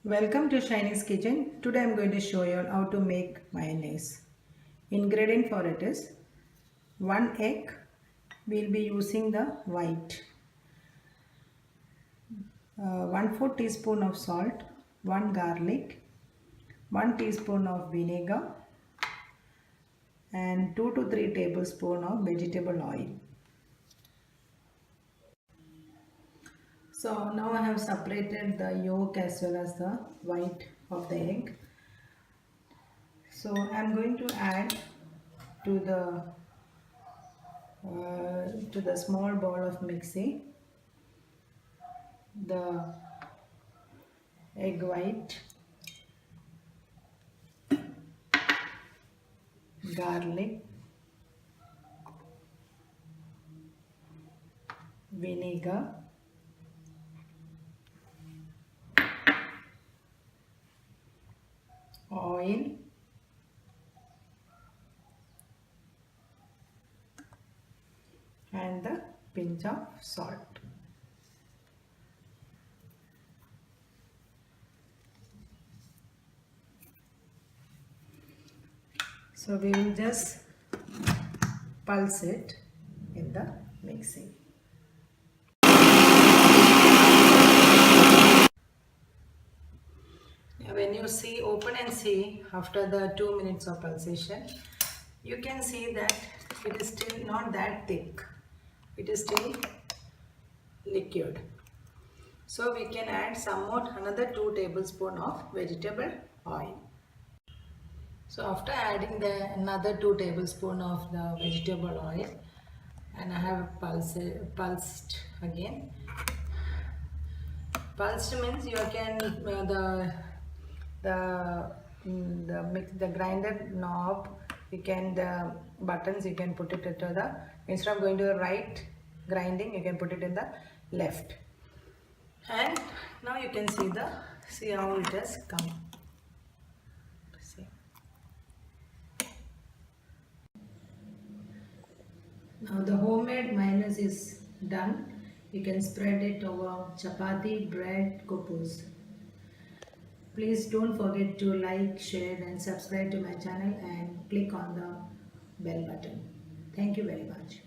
Welcome to Shiny's Kitchen. Today I am going to show you how to make mayonnaise. Ingredient for it is 1 egg. We'll be using the white. 1/4 teaspoon of salt, 1 garlic, 1 teaspoon of vinegar and 2 to 3 tablespoon of vegetable oil. So now I have separated the yolk as well as the white of the egg. So I am going to add to the small bowl of mixing the egg white, garlic, vinegar, oil, and the pinch of salt. So we will just pulse it in the mixing. When you see, open and see after the 2 minutes of pulsation, you can see that it is still not that thick. It is still liquid. So we can add another 2 tablespoons of vegetable oil. So after adding another 2 tablespoons of the vegetable oil, and I have pulsed again. Pulsed means you can the grinder knob, the buttons you can put it into the, instead of going to the right grinding, you can put it in the left. And now you can see how it has come. See. Now the homemade mayonnaise is done. You can spread it over chapati, bread, couscous. Please don't forget to like, share and subscribe to my channel and click on the bell button. Thank you very much.